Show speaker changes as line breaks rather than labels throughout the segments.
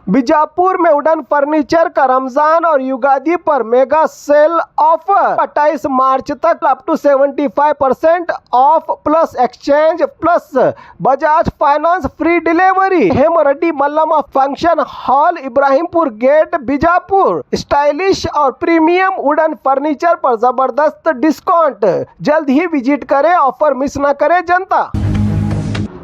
बीजापुर में wooden furniture का रमजान और युगादी पर मेगा सेल ऑफर 28 मार्च तक up to 75% off plus exchange plus Bajaj Finance free delivery. Hemareddy Mallamma function hall, Ibrahimpur gate, Bijapur. Stylish और premium wooden furniture पर जबरदस्त डिस्काउंट। जल्द ही विजिट करें, ऑफर मिस न करे जनता।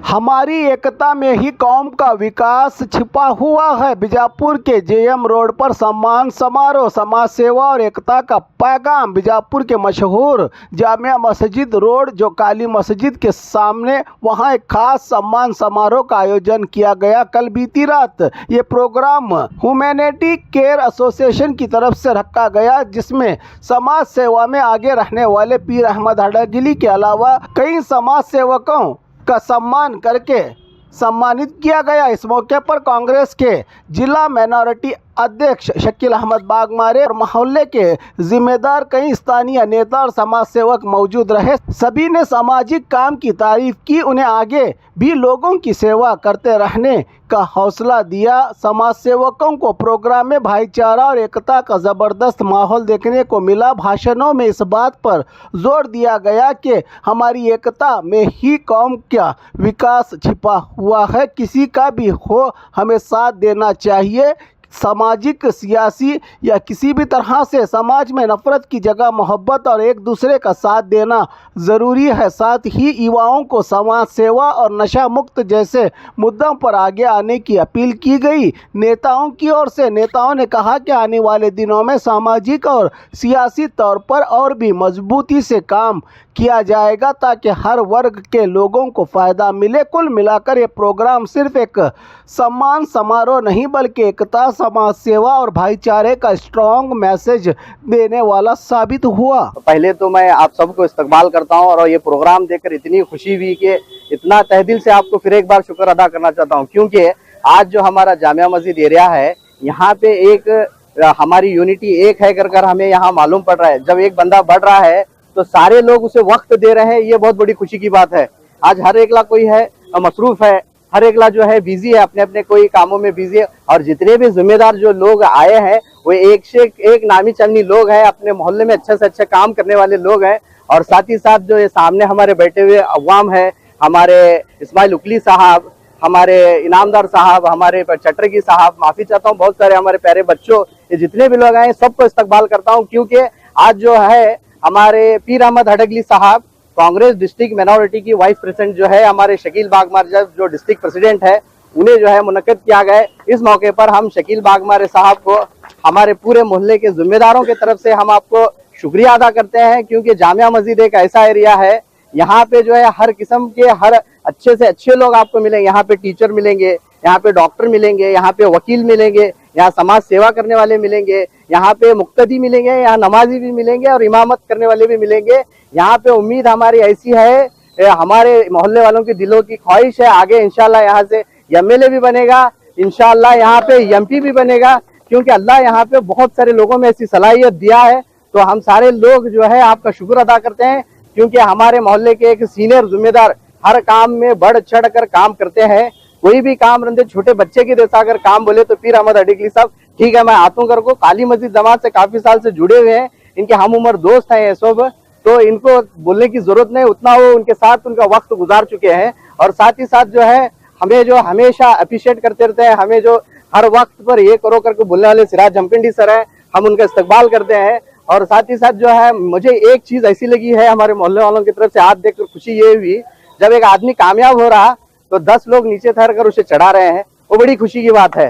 हमारी एकता में ही कौम का विकास छिपा हुआ है। बीजापुर के जेएम रोड पर सम्मान समारोह, समाज सेवा और एकता का पैगाम। बीजापुर के मशहूर जामिया मस्जिद रोड जो काली मस्जिद के सामने, वहां एक खास सम्मान समारोह का आयोजन किया गया कल बीती रात। ये प्रोग्राम ह्यूमैनिटी केयर एसोसिएशन की तरफ से रखा गया, जिसमें समाज सेवा में आगे रहने वाले पीर अहमद हडगिली के अलावा कई समाज सेवकों का सम्मान करके सम्मानित किया गया। इस मौके पर कांग्रेस के जिला माइनॉरिटी अध्यक्ष शकील अहमद बागमारे और मोहल्ले के जिम्मेदार कई स्थानीय नेता और समाज सेवक मौजूद रहे। सभी ने सामाजिक काम की तारीफ की, उन्हें आगे भी लोगों की सेवा करते रहने का हौसला दिया। समाज सेवकों को प्रोग्राम में भाईचारा और एकता का जबरदस्त माहौल देखने को मिला। भाषणों में इस बात पर जोर दिया गया कि हमारी एकता में ही कौम का विकास छिपा हुआ है। किसी का भी हो, हमें साथ देना चाहिए। सामाजिक, सियासी या किसी भी तरह से समाज में नफरत की जगह मोहब्बत और एक दूसरे का साथ देना ज़रूरी है। साथ ही युवाओं को समाज सेवा और नशा मुक्त जैसे मुद्दों पर आगे आने की अपील की गई। नेताओं की ओर से नेताओं ने कहा कि आने वाले दिनों में सामाजिक और सियासी तौर पर और भी मजबूती से काम किया जाएगा ताकि हर वर्ग के लोगों को फ़ायदा मिले। कुल मिलाकर ये प्रोग्राम सिर्फ एक सम्मान समारोह नहीं बल्कि एकता, समाज सेवा और भाईचारे का स्ट्रॉन्ग मैसेज देने वाला साबित हुआ।
पहले तो मैं आप सबको इस्तकबाल करता हूं और ये प्रोग्राम देखकर इतनी खुशी हुई कि इतना तहे दिल से आपको फिर एक बार शुक्र अदा करना चाहता हूं, क्योंकि आज जो हमारा जामिया मस्जिद एरिया है, यहाँ पे एक हमारी यूनिटी एक है कर हमें यहाँ मालूम पड़ रहा है। जब एक बंदा बढ़ रहा है तो सारे लोग उसे वक्त दे रहे हैं, ये बहुत बड़ी खुशी की बात है। आज हर एकला कोई है मसरूफ है, हर एकला जो है बिजी है, अपने अपने कोई कामों में बिजी है। और जितने भी जिम्मेदार जो लोग आए हैं वो एक से एक नामी चन्नी लोग हैं, अपने मोहल्ले में अच्छे से अच्छे काम करने वाले लोग हैं। और साथ ही साथ जो ये सामने हमारे बैठे हुए अवाम है, हमारे इस्माइल उकली साहब, हमारे इनामदार साहब, हमारे चटरगी साहब, माफी चाहता हूँ, बहुत सारे हमारे प्यारे बच्चों, ये जितने भी लोग आए सबको इस्तकबाल करता हूँ। क्योंकि आज जो है हमारे पीर अहमद हडगिली साहब कांग्रेस डिस्ट्रिक्ट माइनॉरिटी की वाइस प्रेसिडेंट जो है, हमारे शकील बागमारे जो डिस्ट्रिक्ट प्रेसिडेंट है, उन्हें जो है मुनक्कद किया गया। इस मौके पर हम शकील बागमारे साहब को हमारे पूरे मोहल्ले के जिम्मेदारों की तरफ से हम आपको शुक्रिया अदा करते हैं, क्योंकि जामिया मस्जिद एक ऐसा एरिया है, यहाँ पे जो है हर किस्म के हर अच्छे से अच्छे लोग आपको मिलेंगे। यहाँ पे टीचर मिलेंगे, यहाँ पे डॉक्टर मिलेंगे, यहाँ पे वकील मिलेंगे, यहाँ समाज सेवा करने वाले मिलेंगे, यहाँ पे मुक्तदी मिलेंगे, यहाँ नमाजी भी मिलेंगे और इमामत करने वाले भी मिलेंगे। यहाँ पे उम्मीद हमारी ऐसी है, हमारे मोहल्ले वालों की दिलों की ख्वाहिश है, आगे इंशाल्लाह यहाँ से एमएलए भी बनेगा, इंशाल्लाह यहाँ पे एमपी भी बनेगा, क्योंकि अल्लाह यहाँ पे बहुत सारे लोगों में ऐसी सलाहियत दिया है। तो हम सारे लोग जो है आपका शुक्र अदा करते हैं, क्योंकि हमारे मोहल्ले के एक सीनियर जिम्मेदार हर काम में बढ़ चढ़ कर काम करते हैं। कोई भी काम रंधे छोटे बच्चे की जैसा अगर काम बोले तो पीर अहमद हडगिली साहब, ठीक है मैं आतू कर को काली मस्जिद जमात से काफी साल से जुड़े हुए हैं, इनके हम उम्र दोस्त हैं ये सब, तो इनको बोलने की जरूरत नहीं, उतना वो उनके साथ उनका वक्त गुजार चुके हैं। और साथ ही साथ जो है हमें जो हमेशा अप्रिशिएट करते रहते हैं, हमें जो हर वक्त पर ये करो करके बोलने वाले सिराज जमकंडी सर है, हम उनका इस्तकबाल करते हैं। और साथ ही साथ जो है मुझे एक चीज ऐसी लगी है हमारे मोहल्ले वालों की तरफ से आज देखकर खुशी ये हुई, जब एक आदमी कामयाब हो रहा तो 10 लोग नीचे ठहर कर उसे चढ़ा रहे हैं, वो बड़ी खुशी की बात है,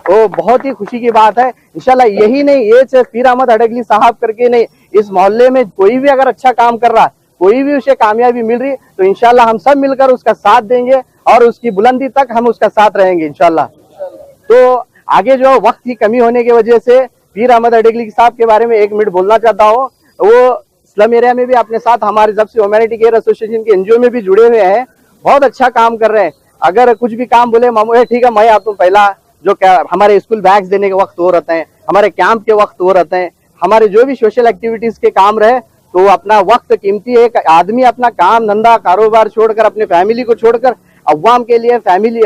वो बहुत ही खुशी की बात है। इंशाल्लाह यही नहीं, ये सिर्फ पीर अहमद हडगिली साहब करके नहीं, इस मोहल्ले में कोई भी अगर अच्छा काम कर रहा, कोई भी उसे कामयाबी मिल रही, तो इंशाल्लाह हम सब मिलकर उसका साथ देंगे और उसकी बुलंदी तक हम उसका साथ रहेंगे इंशाल्लाह। तो आगे जो वक्त की कमी होने की वजह से पीर अहमद हडगिली साहब के बारे में 1 मिनट बोलना चाहता हूँ। वो स्लम एरिया में भी अपने साथ हमारे जब से ह्यूमैनिटी केयर एसोसिएशन के एनजीओ में भी जुड़े हुए हैं, बहुत अच्छा काम कर रहे हैं। अगर कुछ भी काम बोले मामू ठीक है मैं आप, पहला जो हमारे स्कूल बैग्स देने के वक्त हो रहते हैं, हमारे कैंप के वक्त हो रहते हैं, हमारे जो भी सोशल एक्टिविटीज के काम रहे, तो अपना वक्त कीमती है। एक आदमी अपना काम धंधा कारोबार छोड़कर, अपने फैमिली को छोड़कर अवाम के लिए, फैमिली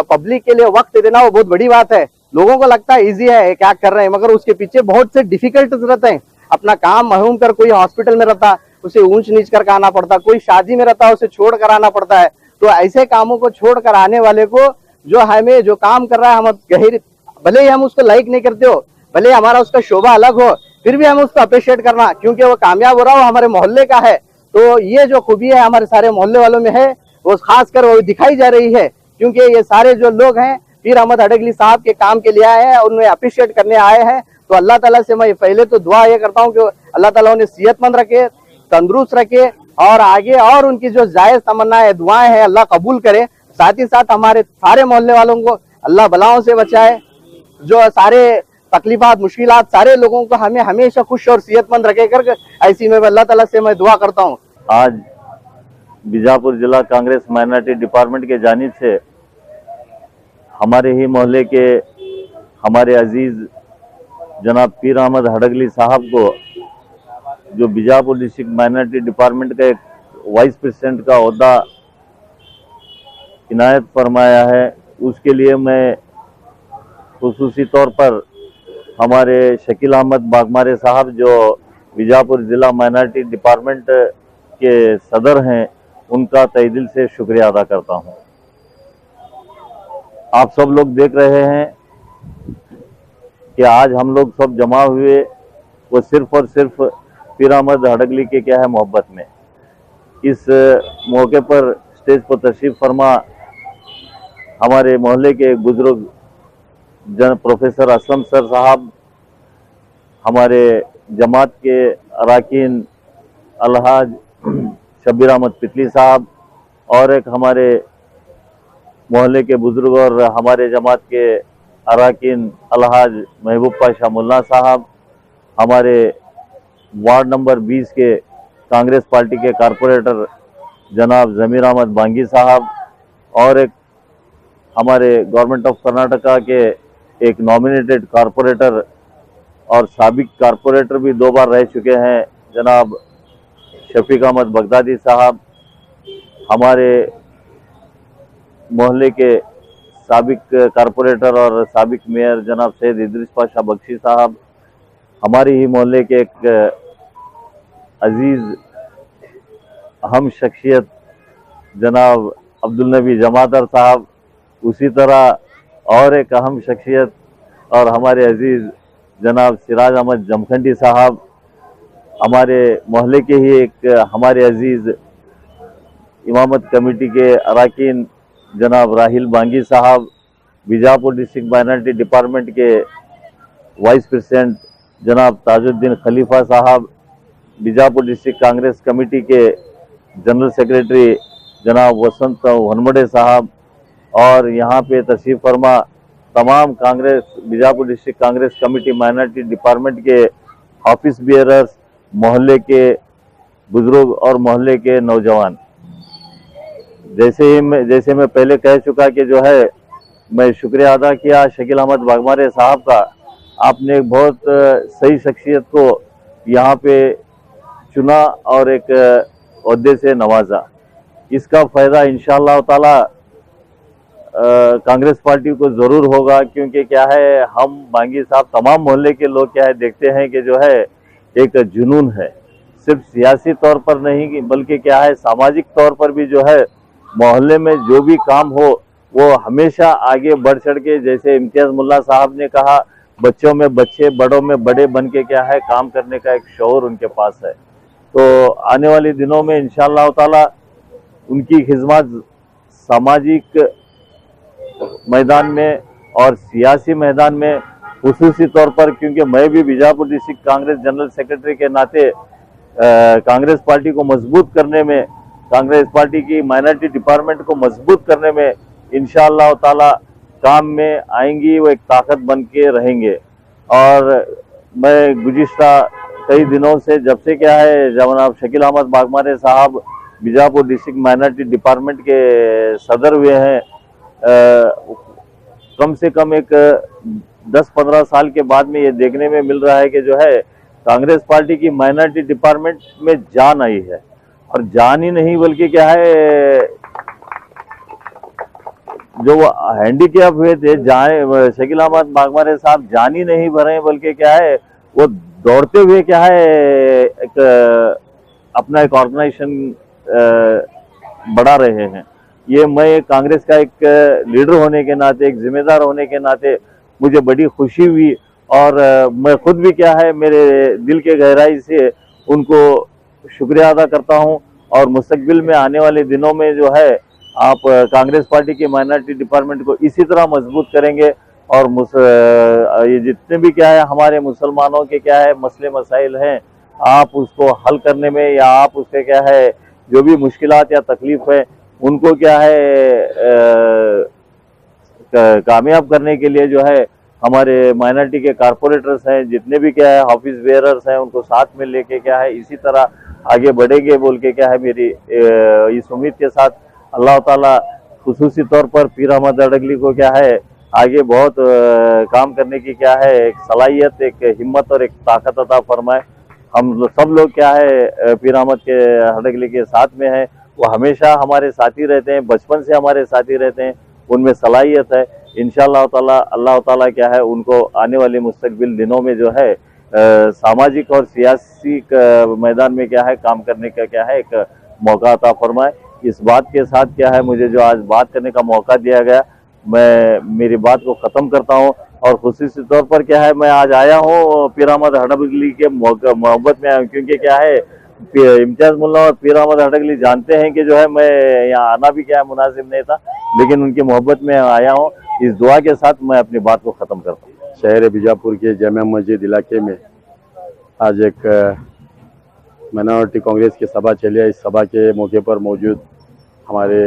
पब्लिक के लिए वक्त देना वो बहुत बड़ी बात है। लोगों को लगता है इजी है क्या कर रहे हैं, मगर उसके पीछे बहुत से डिफिकल्टीज रहते हैं। अपना काम महूम कर कोई हॉस्पिटल में रहता, उसे ऊंच नीच करके आना पड़ता, कोई शादी में रहता, उसे छोड़ कर आना पड़ता है। तो ऐसे कामों को छोड़ कर आने वाले को जो हमें जो काम कर रहा है, हम गहरी, भले ही हम उसको लाइक नहीं करते हो, भले हमारा उसका शोभा अलग हो, फिर भी हम उसको अप्रिशिएट करना, क्योंकि वो कामयाब हो रहा हो हमारे मोहल्ले का है। तो ये जो खूबी है हमारे सारे मोहल्ले वालों में है, वो खासकर वो दिखाई जा रही है, क्योंकि ये सारे जो लोग हैं पीर अहमद हडगली साहब के काम के लिए आए हैं, उन्हें अप्रिशिएट करने आए हैं। तो अल्लाह ताला से मैं पहले तो दुआ ये करता हूँ कि अल्लाह ताला उन्हें सेहतमंद रखे, तंदुरुस्त रखे, और आगे और उनकी जो जायज तमन्नाएं दुआएं हैं अल्लाह कबूल करे। साथ ही साथ हमारे सारे मोहल्ले वालों को अल्लाह बलाओं से बचाए, जो सारे तकलीफात मुश्किलात सारे लोगों को हमें हमेशा खुश और सेहतमंद रखे कर, ऐसी में अल्लाह ताला से मैं दुआ करता हूँ।
आज बीजापुर जिला कांग्रेस माइनॉरिटी डिपार्टमेंट के जानिब से हमारे ही मोहल्ले के हमारे अजीज जनाब पीर अहमद हडगली साहब को जो बीजापुर डिस्ट्रिक्ट माइनॉरिटी डिपार्टमेंट का एक वाइस प्रेसिडेंट का ओहदा इनायत फरमाया है, उसके लिए मैं खुसूसी तौर पर हमारे शकील अहमद बागमारे साहब जो बीजापुर जिला माइनॉरिटी डिपार्टमेंट के सदर हैं, उनका तहे दिल से शुक्रिया अदा करता हूं। आप सब लोग देख रहे हैं कि आज हम लोग सब जमा हुए वो सिर्फ और सिर्फ पीर अहमद हडगली के क्या है मोहब्बत में। इस मौके पर स्टेज पर तशरीफ फरमा हमारे मोहल्ले के बुजुर्ग प्रोफेसर असलम सर साहब, हमारे जमात के अरकान अलहाज शब्बीर अहमद पितली साहब, और एक हमारे मोहल्ले के बुजुर्ग और हमारे जमात के अरकान अलहाज महबूब पाशा मुल्ला साहब, हमारे वार्ड नंबर 20 के कांग्रेस पार्टी के कारपोरेटर जनाब जमीर अहमद बांगी साहब, और एक हमारे गवर्नमेंट ऑफ कर्नाटका के एक नॉमिनेटेड कारपोरेटर और साबिक कारपोरेटर भी 2 बार रह चुके हैं जनाब शफीक अहमद बगदादी साहब, हमारे मोहल्ले के साबिक कारपोरेटर और साबिक मेयर जनाब सैयद इदरीस पाशा बख्शी साहब, हमारी ही मोहल्ले के एक अजीज अहम शख्सियत जनाब अब्दुल नबी जमादार साहब, उसी तरह और एक अहम शख्सियत और हमारे अजीज जनाब सिराज अहमद जमखंडी साहब, हमारे मोहल्ले के ही एक हमारे अजीज इमामत कमेटी के अरकान जनाब राहिल बांगी साहब, बीजापुर डिस्ट्रिक्ट माइनॉरिटी डिपार्टमेंट के वाइस प्रेसिडेंट जनाब ताजुद्दीन खलीफा साहब, बीजापुर डिस्ट्रिक्ट कांग्रेस कमेटी के जनरल सेक्रेटरी जनाब वसंत वनमड़े साहब, और यहाँ पे तशरीफ फरमा तमाम Congress Bijapur district Congress committee minority department के ऑफिस बियरर्स, मोहल्ले के बुजुर्ग और मोहल्ले के नौजवान। जैसे मैं पहले कह चुका कि जो है मैं शुक्रिया अदा किया शकील अहमद बागमारे साहब का, आपने एक बहुत सही शख्सियत को यहाँ पे चुना और एक ओहदे से नवाजा। इसका फ़ायदा इंशाअल्लाह ताला कांग्रेस पार्टी को ज़रूर होगा, क्योंकि क्या है हम बांगी साहब तमाम मोहल्ले के लोग क्या है देखते हैं कि जो है एक जुनून है, सिर्फ सियासी तौर पर नहीं बल्कि क्या है सामाजिक तौर पर भी जो है मोहल्ले में जो भी काम हो वो हमेशा आगे बढ़ चढ़ के, जैसे इम्तियाज़ मुल्ला साहब ने कहा, बच्चों में बच्चे बड़ों में बड़े बन के क्या है काम करने का एक शौर उनके पास है। तो आने वाले दिनों में इंशाअल्लाह ताला उनकी खिदमत सामाजिक मैदान में और सियासी मैदान में खुसूसी तौर पर, क्योंकि मैं भी Bijapur district Congress general secretary के नाते कांग्रेस पार्टी को मजबूत करने में, कांग्रेस पार्टी की माइनॉरिटी डिपार्टमेंट को मजबूत करने में इंशाअल्लाह ताला काम में आएंगी, वो एक ताकत बन के रहेंगे। और मैं गुज़िश्ता कई दिनों से जब से क्या है जनाब शकील अहमद बागमारे साहब बीजापुर डिस्ट्रिक्ट माइनॉरिटी डिपार्टमेंट के सदर हुए हैं, कम से कम एक 10-15 साल के बाद में ये देखने में मिल रहा है कि जो है कांग्रेस पार्टी की माइनॉरिटी डिपार्टमेंट में जान आई है, और जान ही नहीं बल्कि क्या है जो हैंडीकैप हुए थे, जाए शकील अहमद बागमारे साहब जान ही नहीं भरे, बल्कि क्या है वो दौड़ते हुए क्या है एक अपना एक ऑर्गेनाइजेशन बढ़ा रहे हैं। ये मैं कांग्रेस का एक लीडर होने के नाते, एक जिम्मेदार होने के नाते मुझे बड़ी खुशी हुई, और मैं खुद भी क्या है मेरे दिल के गहराई से उनको शुक्रिया अदा करता हूं। और मुस्तकबिल में आने वाले दिनों में जो है आप कांग्रेस पार्टी के माइनॉरिटी डिपार्टमेंट को इसी तरह मजबूत करेंगे, और ये जितने भी क्या है हमारे मुसलमानों के क्या है मसले मसाइल हैं, आप उसको हल करने में, या आप उसके क्या है जो भी मुश्किलात या तकलीफ है उनको क्या है कामयाब करने के लिए जो है हमारे माइनॉरिटी के कारपोरेटर्स हैं, जितने भी क्या है ऑफिस बेयरर्स हैं, उनको साथ में लेके क्या है इसी तरह आगे बढ़ेंगे बोल के क्या है मेरी इस उम्मीद के साथ अल्लाह ताला खुसूसी तौर पर पीर अहमद अडगली को क्या है आगे बहुत काम करने की क्या है एक सलाहियत, एक हिम्मत और एक ताकत अता फरमाए। हम सब लोग क्या है पीर अहमद के अडगली के साथ में हैं, वो हमेशा हमारे साथी रहते हैं, बचपन से हमारे साथी रहते हैं, उनमें सलाहियत है। इंशाअल्लाह ताला अल्लाह ताला क्या है उनको आने वाले मुस्तकबिल दिनों में जो है सामाजिक और सियासी मैदान में क्या है काम करने का क्या है एक मौका अता फरमाए। इस बात के साथ क्या है मुझे जो आज बात करने का मौका दिया गया, मैं मेरी बात को ख़त्म करता हूँ। और खुसूसी तौर पर क्या है मैं आज आया हूँ पीर अहमद अडगली के मोहब्बत में आया हूँ, क्योंकि क्या है इम्तियाज मुल्ला और पीर अहमद अडगली जानते हैं कि जो है मैं यहाँ आना भी क्या है मुनासिब नहीं था, लेकिन उनकी मोहब्बत में आया हूँ। इस दुआ के साथ मैं अपनी बात को ख़त्म करता हूँ।
शहर बीजापुर के जामिया मस्जिद इलाके में आज एक माइनॉरिटी कांग्रेस की सभा चली है। इस सभा के मौके पर मौजूद हमारे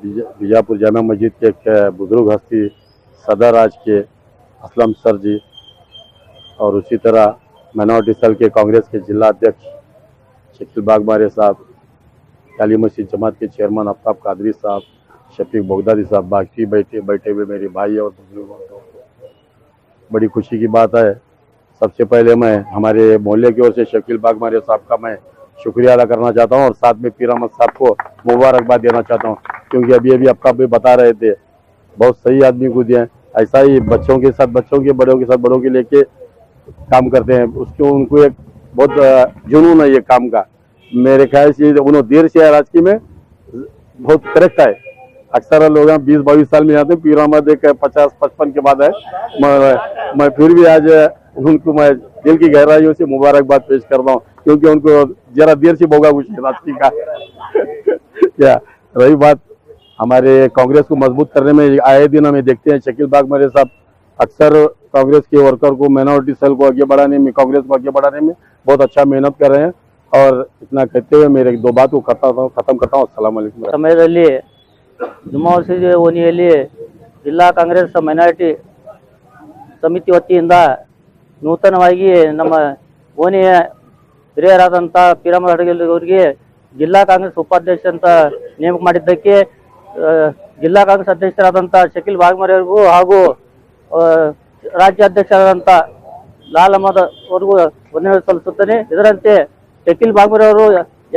बीजापुर जामिया मस्जिद के एक बुजुर्ग हस्ती सदर राज के असलम सर जी, और उसी तरह माइनॉरिटी सेल के कांग्रेस के जिला अध्यक्ष शकील बागमारे साहब, काली मस्जिद जमात के चेयरमैन आफ्ताब कादरी साहब, शफीक बगदादी साहब, बाकी बैठे हुए मेरे भाई और बुजुर्गों, बड़ी खुशी की बात है। सबसे पहले मैं हमारे मोहल्ले की ओर से शकील बागमारे साहब का मैं शुक्रिया अदा करना चाहता हूं, और साथ में पीर अहमद साहब को मुबारकबाद देना चाहता हूं, क्योंकि अभी आपका भी बता रहे थे बहुत सही आदमी को दिए। ऐसा ही बच्चों के साथ बच्चों के, बड़ों के साथ बड़ों के लेके काम करते हैं। उसको उनको एक बहुत जुनून है ये काम का। मेरे ख्याल से उन्होंने देर से राजकीय में बहुत करेक्ट है। अक्सर लोग 20-22 साल में जाते हैं, पीर अहमद एक 50-55 के बाद है। मैं फिर भी आज उनको मैं दिल की गहराइयों से मुबारकबाद पेश कर रहा हूँ, क्योंकि उनको जरा देर से भोगा कुछ राजकीय का। क्या रही बात हमारे कांग्रेस को मजबूत करने में, आए दिन हमें देखते हैं शकील बागमारे साहब अक्सर कांग्रेस के वर्कर को, माइनॉरिटी सेल को आगे बढ़ाने में, कांग्रेस को आगे बढ़ाने में बहुत अच्छा मेहनत कर रहे हैं। और इतना कहते हुए मेरे दो बात को खत्म करता हूँ। अस्सलाम वालेकुम।
ಸಮಯದಲ್ಲಿ ಜುಮ್ಮಾ ಮಸೀದಿ ಓಣಿಯಲ್ಲಿ ಜಿಲ್ಲಾ ಕಾಂಗ್ರೆಸ್ ಮೈನಾರಿಟಿ ಸಮಿತಿ ವತಿಯಿಂದ ನೂತನವಾಗಿ ನಮ್ಮ ಓಣಿಯ ಹಿರಿಯರಾದಂಥ ಪೀರ್ ಅಹಮದ್ ಅಡಗಲಿ ಅವರಿಗೆ ಜಿಲ್ಲಾ ಕಾಂಗ್ರೆಸ್ ಉಪಾಧ್ಯಕ್ಷ ಅಂತ ನೇಮಕ ಮಾಡಿದ್ದಕ್ಕೆ ಜಿಲ್ಲಾ ಕಾಂಗ್ರೆಸ್ ಅಧ್ಯಕ್ಷರಾದಂಥ ಶಕೀಲ್ ಬಾಗ್ಮಾರೆ ಅವರಿಗೂ ಹಾಗೂ ರಾಜ್ಯಾಧ್ಯಕ್ಷರಾದಂಥ ಲಾಲ್ ಅಹಮದ್ ಅವರಿಗೂ ವಂದನೆ ಸಲ್ಲಿಸುತ್ತೇನೆ। ಇದರಂತೆ ಶಕೀಲ್ ಬಾಗ್ಮಾರೆ ಅವರು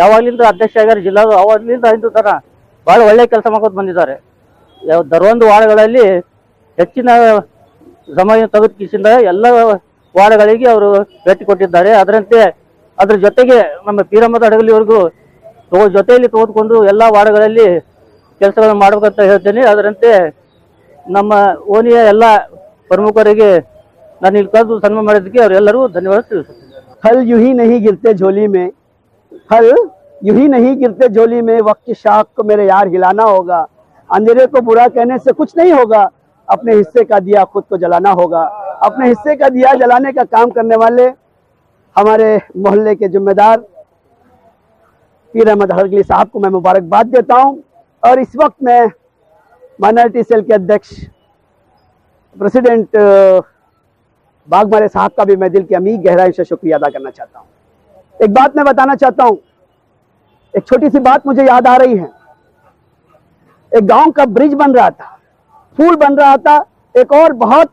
ಯಾವಾಗಲಿಂದ ಅಧ್ಯಕ್ಷ ಆಗ್ಯಾರ ಜಿಲ್ಲಾ, ಅವಾಗಲಿಂದ ಇಂದು ತನಕ ಭಾಳ ಒಳ್ಳೆಯ ಕೆಲಸ ಮಾಡ್ಕೊಂಡು ಬಂದಿದ್ದಾರೆ। ದರವೊಂದು ವಾರ್ಡ್ಗಳಲ್ಲಿ ಹೆಚ್ಚಿನ ಸಮಯ ತೆಗೆದುಕಿಸಿಂದ ಎಲ್ಲ ವಾರ್ಡ್ಗಳಿಗೆ ಅವರು ಭೇಟಿ ಕೊಟ್ಟಿದ್ದಾರೆ। ಅದರ ಜೊತೆಗೆ ನಮ್ಮ ಪೀರ್ ಅಹಮದ್ ಅಡಗಲಿ ಅವರಿಗೂ ಜೊತೆಯಲ್ಲಿ ತೆಗೆದುಕೊಂಡು ಎಲ್ಲ ವಾರ್ಡ್ಗಳಲ್ಲಿ ಕೆಲಸಗಳನ್ನು ಮಾಡಬೇಕಂತ ಹೇಳ್ತೇನೆ। ಅದರಂತೆ ನಮ್ಮ ಓಣಿಯ ಎಲ್ಲ ಪ್ರಮುಖರಿಗೆ ನಾನು ಇಲ್ಲಿ ಕರೆದು ಸನ್ಮಾನ ಮಾಡಿದ್ದಕ್ಕೆ ಅವರೆಲ್ಲರೂ ಧನ್ಯವಾದ ತಿಳಿಸುತ್ತೇನೆ।
फल यूं ही नहीं गिरते झोली में, फल यूं ही नहीं गिरते झोली में, वक्त की शाख को मेरे यार हिलाना होगा। अंधेरे को बुरा कहने से कुछ नहीं होगा, अपने हिस्से का दिया खुद को जलाना होगा। अपने हिस्से का दिया जलाने का काम करने वाले हमारे मोहल्ले के जिम्मेदार पीर अहमद अडगली साहब को मैं मुबारकबाद देता हूँ। और इस वक्त मैं माइनॉरिटी सेल के अध्यक्ष प्रेसिडेंट बागमारे साहब का भी मैं दिल की अमीर गहराई से शुक्रिया अदा करना चाहता हूँ। एक बात मैं बताना चाहता हूँ, एक छोटी सी बात मुझे याद आ रही है। एक गांव का ब्रिज बन रहा था, पुल बन रहा था, एक और बहुत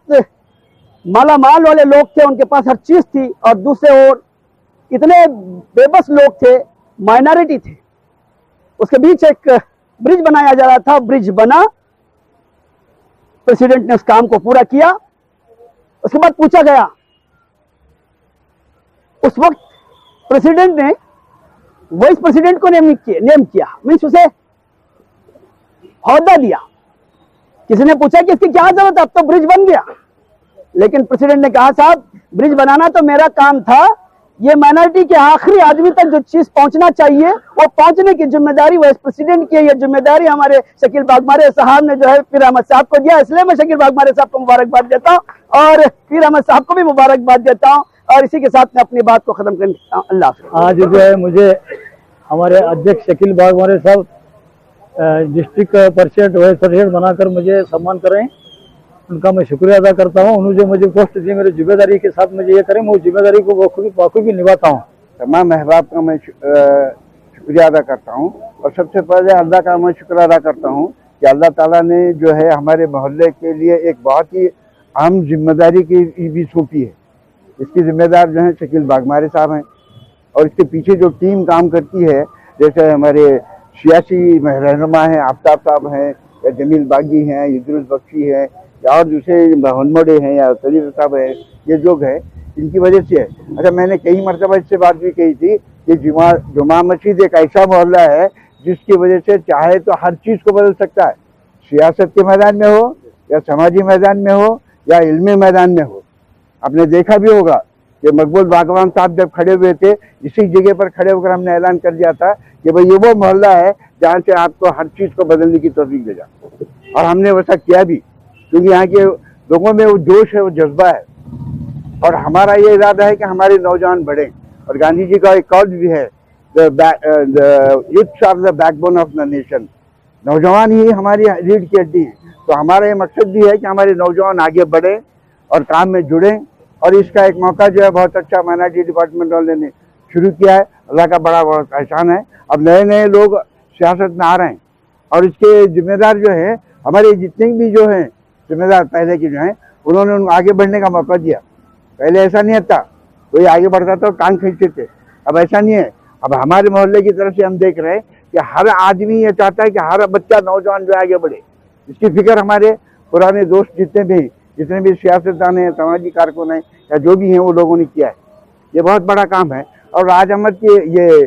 मालामाल वाले लोग थे, उनके पास हर चीज थी, और दूसरे ओर इतने बेबस लोग थे, माइनॉरिटी थे। उसके बीच एक ब्रिज बनाया जा रहा था। ब्रिज बना प्रेसिडेंट ने उस काम को पूरा किया। उसके बाद पूछा गया, उस वक्त प्रेसिडेंट ने वाइस प्रेसिडेंट को नेम किया, मीन्स उसे ओहदा दिया। किसी ने पूछा कि इसकी क्या जरूरत है, अब तो ब्रिज बन गया। लेकिन प्रेसिडेंट ने कहा, साहब ब्रिज बनाना तो मेरा काम था, ये माइनॉरिटी के आखिरी आदमी तक जो चीज पहुंचना चाहिए वो पहुंचने की जिम्मेदारी वाइस प्रेसिडेंट की है। ये जिम्मेदारी हमारे शकील बागमारे साहब ने जो है पीर अहमद साहब को दिया। इसलिए मैं शकील बागमारे साहब को मुबारकबाद देता हूं और पीर अहमद साहब को भी मुबारकबाद देता हूं। और इसी के साथ मैं अपनी बात को खत्म करता हूं। अल्लाह हाफ़िज़।
आज जो है मुझे हमारे अध्यक्ष शकील बागमारे साहब डिस्ट्रिक्ट प्रेसिडेंट वाइस प्रेसिडेंट बनाकर मुझे सम्मान कर रहे हैं, उनका मैं शुक्रिया अदा करता हूं। उन्होंने जो मुझे पोस्ट दी, मेरी जिम्मेदारी के साथ मुझे ये करें, मैं उस जिम्मेदारी को बखूबी निभाता हूं।
तमाम अहबाब का मैं शुक्रिया अदा करता हूं और सबसे पहले अल्लाह का मैं शुक्र अदा करता हूं कि अल्लाह ताला ने जो है हमारे मोहल्ले के लिए एक बहुत ही अहम जिम्मेदारी की भी सौंपी है। इसकी जिम्मेदार जो है शकील बागमारे साहब हैं और इसके पीछे जो टीम काम करती है, जैसे हमारे सियासी रहनुमा हैं, आफ्ताब साहब हैं या जमील बागी हैं, इदरुस बख्शी हैं या और दूसरे मोहम्मद हैं या सलीम साहब हैं, ये लोग हैं, इनकी वजह से है। अच्छा, मैंने कई मरतबा इससे बात भी कही थी कि जुमा मस्जिद एक ऐसा मोहल्ला है जिसकी वजह से चाहे तो हर चीज़ को बदल सकता है, सियासत के मैदान में हो या समाजी मैदान में हो या इल्मी मैदान में हो। आपने देखा भी होगा कि मकबूल बागवान साहब जब खड़े हुए थे, इसी जगह पर खड़े होकर हमने ऐलान कर दिया था कि भाई ये वो मोहल्ला है जहाँ से आपको हर चीज़ को बदलने की तौफीक मिलेगा, और हमने वैसा किया भी, क्योंकि यहाँ के लोगों में वो जोश है, वो जज्बा है और हमारा ये इरादा है कि हमारे नौजवान बढ़ें। और गांधी जी का एक कॉल भी है, youths are the backbone of the nation, नौजवान ही हमारी रीढ़ की हड्डी है। तो हमारा ये मकसद भी है कि हमारे नौजवान आगे बढ़ें और काम में जुड़ें, और इसका एक मौका जो है बहुत अच्छा माइनॉरिटी डिपार्टमेंट वाले ने शुरू किया है। अल्लाह का बड़ा बहुत एहसान है। अब नए नए लोग सियासत में आ रहे हैं और इसके जिम्मेदार जो है हमारे जितने भी जो हैं जिम्मेदार पहले के जो हैं, उन्होंने उनको आगे बढ़ने का मौका दिया। पहले ऐसा नहीं था, कोई आगे बढ़ता था टांग खींचते थे, अब ऐसा नहीं है। अब हमारे मोहल्ले की तरफ से हम देख रहे हैं कि हर आदमी ये चाहता है कि हर बच्चा नौजवान जो आगे बढ़े। इसकी फिक्र हमारे पुराने दोस्त जितने भी सियासतदान हैं, सामाजिक कारकुन हैं या जो भी हैं, वो लोगों ने किया है। ये बहुत बड़ा काम है। और राज अहमद की ये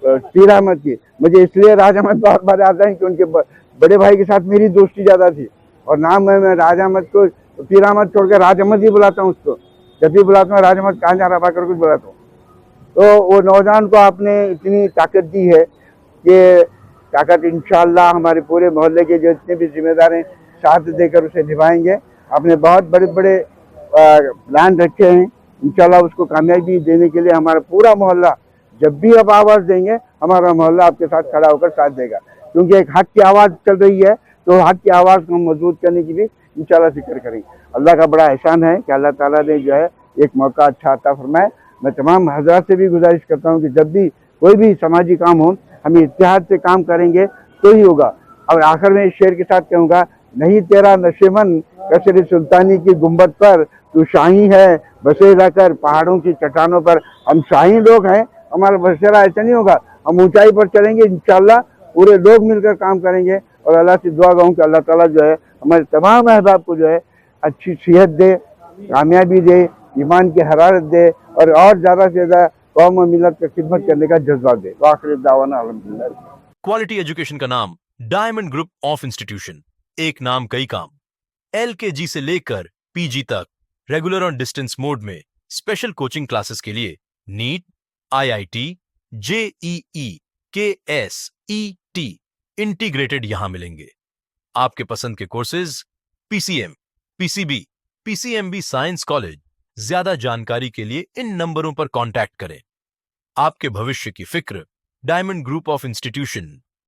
पीर अहमद की, मुझे इसलिए राज अहमद बहुत बार आता है कि उनके बड़े भाई के साथ मेरी दोस्ती ज़्यादा थी और नाम मैं राज अहमद को पीर अहमद छोड़कर राज अहमद ही बुलाता हूँ उसको। जब भी बुलाता हूँ, राज अहमद कहाँ जा रहा कर कुछ बुलाता हूँ। तो वो नौजवान को आपने इतनी ताकत दी है कि ताकत इंशाअल्लाह हमारे पूरे मोहल्ले के जितने भी जिम्मेदार हैं साथ देकर उसे निभाएंगे। आपने बहुत बड़े बड़े प्लान रखे हैं, इंशाल्लाह उसको कामयाबी देने के लिए हमारा पूरा मोहल्ला, जब भी आप आवाज़ देंगे हमारा मोहल्ला आपके साथ खड़ा होकर साथ देगा, क्योंकि एक हक की आवाज़ चल रही है, तो हक की आवाज़ को हम मजबूत करने की भी इंशाल्लाह फिक्र करेंगे। अल्लाह का बड़ा एहसान है कि अल्लाह ताला ने जो है एक मौका अच्छा अता फरमाए। मैं तमाम हजरात से भी गुजारिश करता हूँ कि जब भी कोई भी समाजी काम हो, हम इत्तेहाद से काम करेंगे तो ही होगा। और आखिर में इस शेर के साथ कहूँगा, नहीं तेरा नशेमन कसर सुल्तानी की गुंबद पर, तू शाही है बसेरा कर पहाड़ों की चट्टानों पर। हम शाही लोग हैं, हमारा बसेरा ऐसा नहीं होगा, हम ऊंचाई पर चलेंगे इंशाल्लाह, पूरे लोग मिलकर काम करेंगे। और अल्लाह से दुआ करूँ कि अल्लाह ताला जो है हमारे तमाम अहबाब को जो है अच्छी सेहत दे, कामयाबी दे, ईमान की हरारत दे और ज़्यादा से ज़्यादा कौम और मिलत की खिदमत करने का जज्बा दे। आखिर दावाना अल्हम्दुलिल्लाह।
क्वालिटी एजुकेशन का नाम डायमंड ग्रुप ऑफ इंस्टीट्यूशन, एक नाम कई काम। LKG से लेकर PG तक रेगुलर और डिस्टेंस मोड में स्पेशल कोचिंग क्लासेस के लिए NEET, IIT, JEE, KS, ET integrated यहां मिलेंगे। आपके पसंद के courses PCM, PCB, PCMB science college. ज्यादा जानकारी के लिए इन नंबरों पर कांटेक्ट करें। आपके भविष्य की फिक्र डायमंड ग्रुप ऑफ इंस्टीट्यूशन।